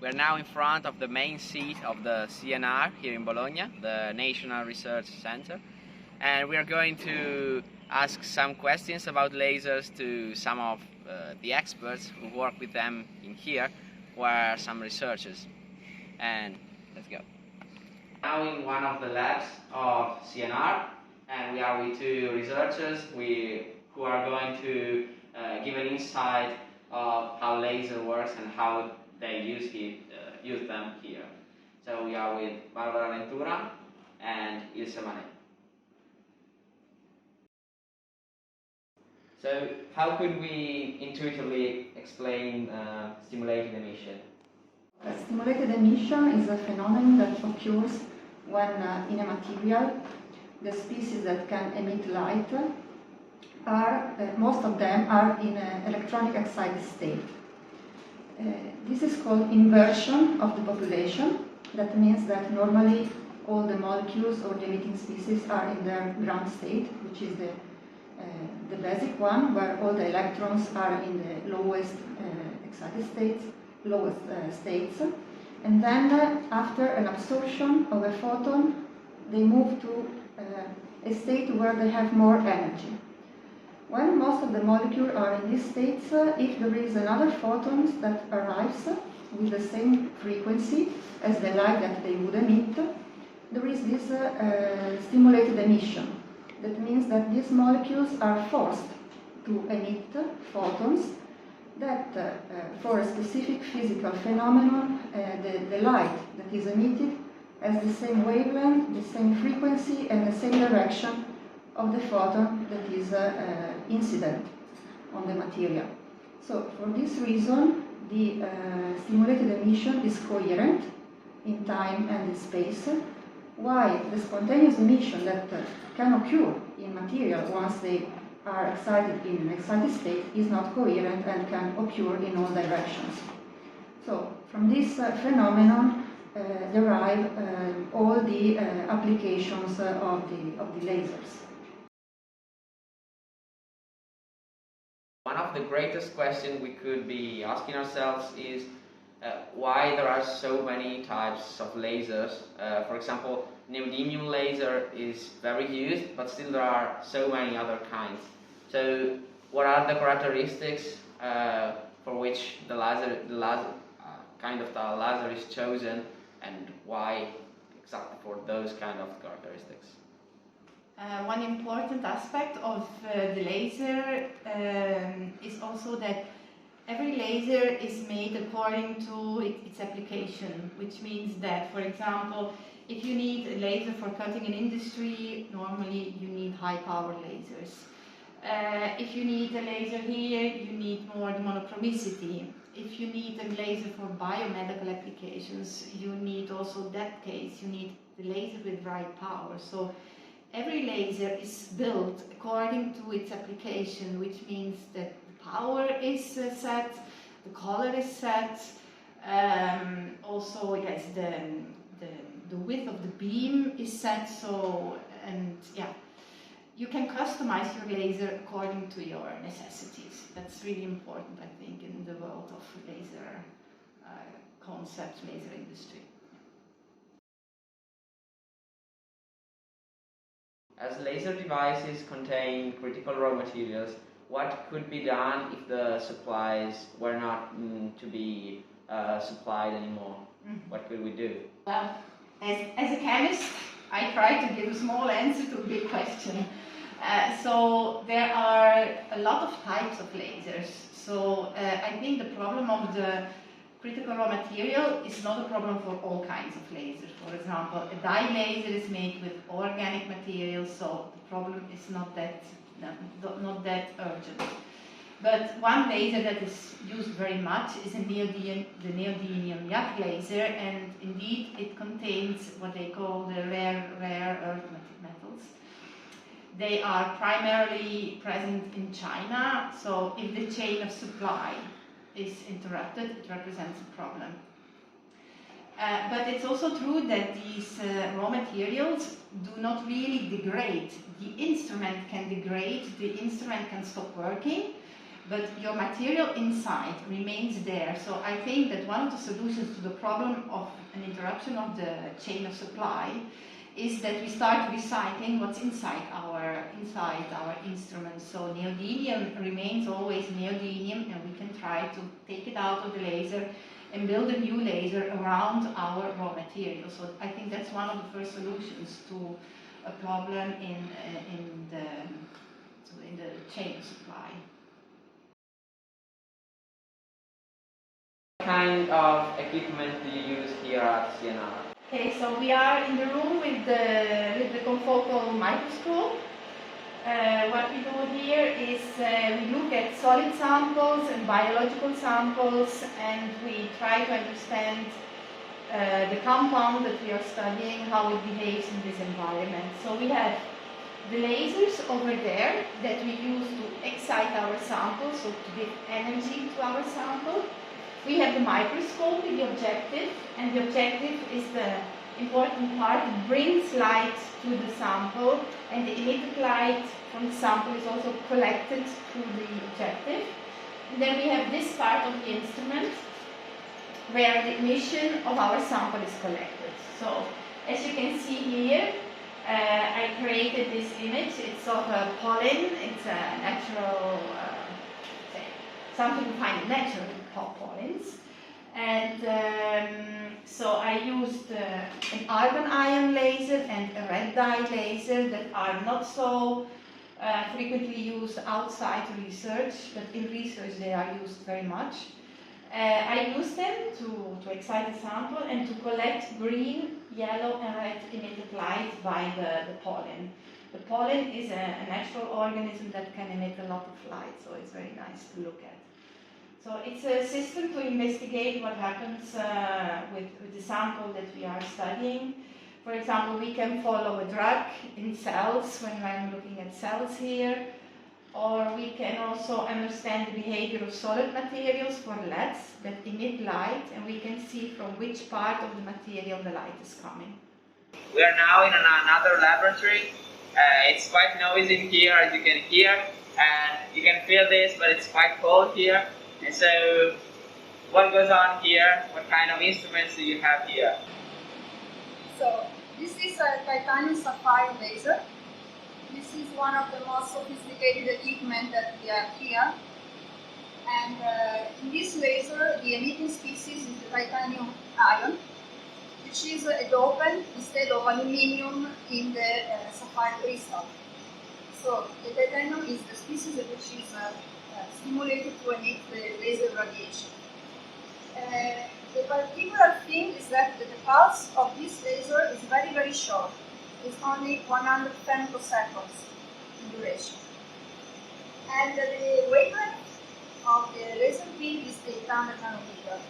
We're now in front of the main seat of the CNR here in Bologna, the National Research Center, and we are going to ask some questions about lasers to some of the experts who work with them in here, who are some researchers. And let's go. Now in one of the labs of CNR, and we are with two researchers who are going to give an insight of how laser works and how they use them here. So we are with Ventura and Ilse Manet. So how could we intuitively explain stimulated emission? Stimulated emission is a phenomenon that occurs when in a material the species that can emit light are, most of them are in an electronic excited state. This is called inversion of the population. That means that normally all the molecules or the emitting species are in their ground state, which is the basic one, where all the electrons are in the lowest excited states, and then after an absorption of a photon, they move to a state where they have more energy. When most of the molecules are in these states, if there is another photon that arrives with the same frequency as the light that they would emit, there is this stimulated emission. That means that these molecules are forced to emit photons that, for a specific physical phenomenon, the light that is emitted has the same wavelength, the same frequency, and the same direction of the photon that is incident on the material. So for this reason, the stimulated emission is coherent in time and in space, while the spontaneous emission that can occur in material once they are excited in an excited state is not coherent and can occur in all directions. So from this phenomenon derive all the applications of the lasers. One of the greatest questions we could be asking ourselves is why there are so many types of lasers. For example, neodymium laser is very used, but still there are so many other kinds. So what are the characteristics for which the laser is chosen, and why exactly for those kind of characteristics? One important aspect of the laser is also that every laser is made according to its application, which means that, for example, if you need a laser for cutting in industry, normally you need high power lasers. If you need a laser here, you need more monochromicity. If you need a laser for biomedical applications, you need also that case, you need the laser with right power. So every laser is built according to its application, which means that the power is set, the color is set, also yes, the width of the beam is set. So, and yeah, you can customize your laser according to your necessities. That's really important, I think, in the world of laser concept, laser industry. As laser devices contain critical raw materials, what could be done if the supplies were not to be supplied anymore? Mm-hmm. What could we do? Well, as a chemist, I try to give a small answer to a big question. So there are a lot of types of lasers. So I think the problem of the critical raw material is not a problem for all kinds of lasers. For example, a dye laser is made with organic materials, so the problem is not that urgent. But one laser that is used very much is the neodymium YAG laser, and indeed it contains what they call the rare earth metals. They are primarily present in China, so if the chain of supply is interrupted, it represents a problem. But it's also true that these raw materials do not really degrade. The instrument can degrade, the instrument can stop working, but your material inside remains there. So I think that one of the solutions to the problem of an interruption of the chain of supply is that we start recycling what's inside our instruments. So neodymium remains always neodymium, and we can try to take it out of the laser and build a new laser around our raw material. So I think that's one of the first solutions to a problem in the chain of supply. What kind of equipment do you use here at CNR? Okay, so we are in the room with the confocal microscope. What we do here is we look at solid samples and biological samples, and we try to understand the compound that we are studying, how it behaves in this environment. So we have the lasers over there that we use to excite our sample, so to give energy to our sample. We have the microscope with the objective, and the objective is the important part. It brings light to the sample, and the emitted light from the sample is also collected through the objective. And then we have this part of the instrument where the emission of our sample is collected. So as you can see here, I created this image. It's of a pollen. It's a natural, something you find in nature, pollens. And so I used an argon ion laser and a red dye laser that are not so frequently used outside research, but in research they are used very much. I use them to excite the sample and to collect green, yellow and red emitted light by the pollen. The pollen is a natural organism that can emit a lot of light, so it's very nice to look at. So it's a system to investigate what happens with the sample that we are studying. For example, we can follow a drug in cells when I'm looking at cells here, or we can also understand the behavior of solid materials for LEDs that emit light, and we can see from which part of the material the light is coming. We are now in another laboratory. It's quite noisy in here, as you can hear, and you can feel this, but it's quite cold here. And so, what goes on here? What kind of instruments do you have here? So, this is a titanium sapphire laser. This is one of the most sophisticated equipment that we have here. And in this laser, the emitting species is the titanium ion, which is a dopant instead of aluminium in the sapphire crystal. So, the titanium is the species which is stimulated to emit the laser radiation. The particular thing is that the pulse of this laser is very, very short. It's only 100 femtoseconds in duration. And the wavelength of the laser beam is 800 nanometers.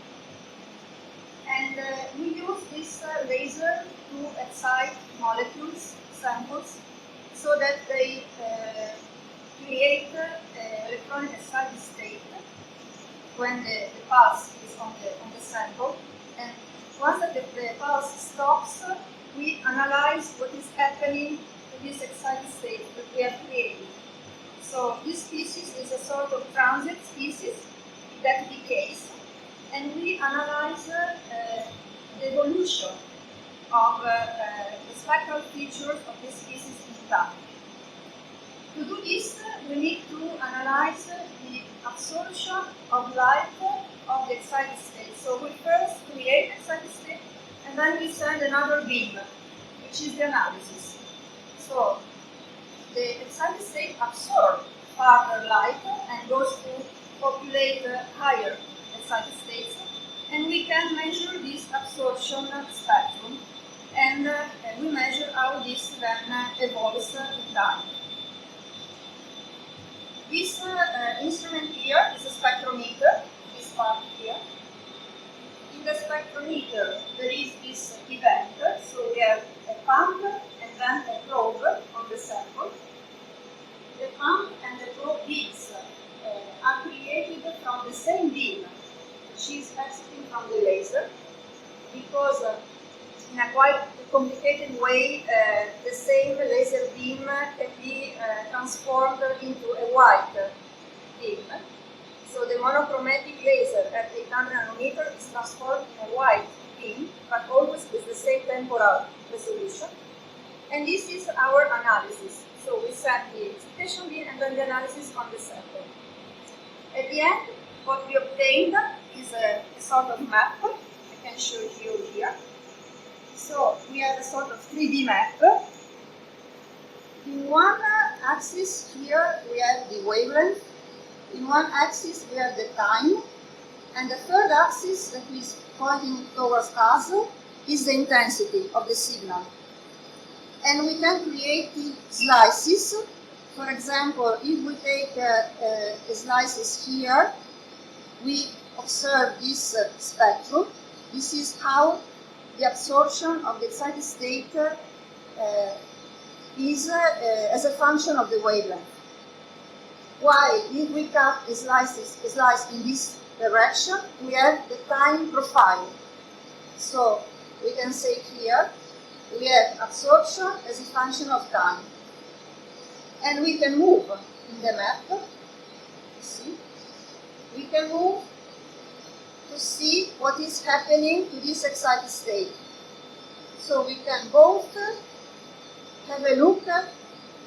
And we use this laser to excite molecules, samples, so that they create electronic excited state when the pulse is on the sample. And once the pulse stops, we analyze what is happening to this excited state that we have created. So this species is a sort of transit species that decays, and we analyze the evolution of the spectral features of this species in time. To do this, we need to analyze the absorption of light of the excited state. So we first create excited state, and then we send another beam, which is the analysis. So the excited state absorbs further light and goes to populate higher excited states, and we can measure this absorption spectrum, and we measure how this then evolves in time. This instrument here is a spectrometer, this part here. In the spectrometer, there is this event, so we have a pump and then a probe on the sample. The pump and the probe beads are created from the same beam, which is exiting from the laser, because in a quite complicated way, the same laser beam can be transformed into a white beam. monochromatic laser at 800 nanometer is transformed in a white beam, but always with the same temporal resolution. And this is our analysis. So we set the excitation beam and then the analysis on the sample. At the end, what we obtained is a sort of map. I can show you here. So we have a sort of 3D map. In one axis here we have the wavelength. In one axis we have the time. And the third axis that is pointing towards us is the intensity of the signal. And we can create slices. For example, if we take slices here, we observe this spectrum. This is how the absorption of the excited state is as a function of the wavelength. While if we cut a slice in this direction, we have the time profile. So we can say here, we have absorption as a function of time. And we can move in the map, see? We can move to see what is happening to this excited state. So we can both have a look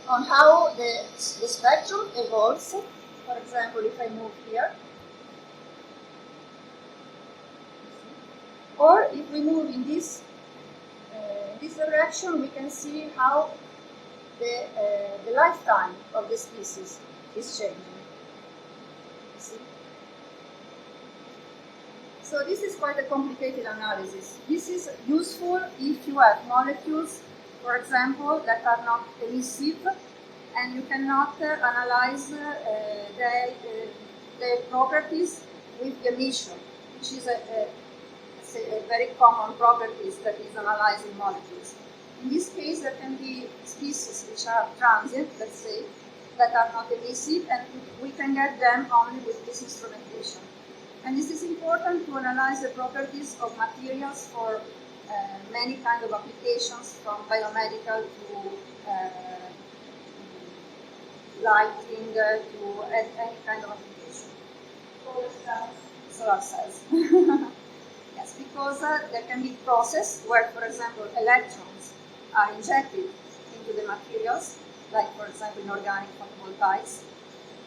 on how the spectrum evolves. For example, if I move here, or if we move in this direction, we can see how the lifetime of the species is changing. See? So this is quite a complicated analysis. This is useful if you have molecules, for example, that are not emissive, and you cannot analyze their properties with emission, which is a very common properties that is analyzed in molecules. In this case, there can be species which are transient, let's say, that are not emissive, and we can get them only with this instrumentation. And this is important to analyze the properties of materials for many kinds of applications, from biomedical to lighting to any kind of application. Solar cells. Yes, because there can be process where, for example, electrons are injected into the materials, like, for example, in organic photovoltaics.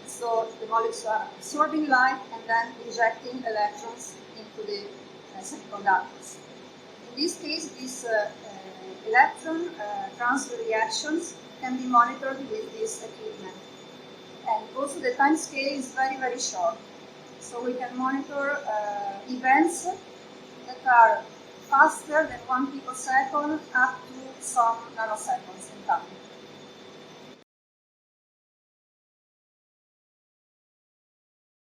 So the molecules are absorbing light and then injecting electrons into the semiconductors. In this case, these electron transfer reactions can be monitored with this equipment. And also the time scale is very, very short. So we can monitor events that are faster than 1 picosecond up to some nanoseconds in time.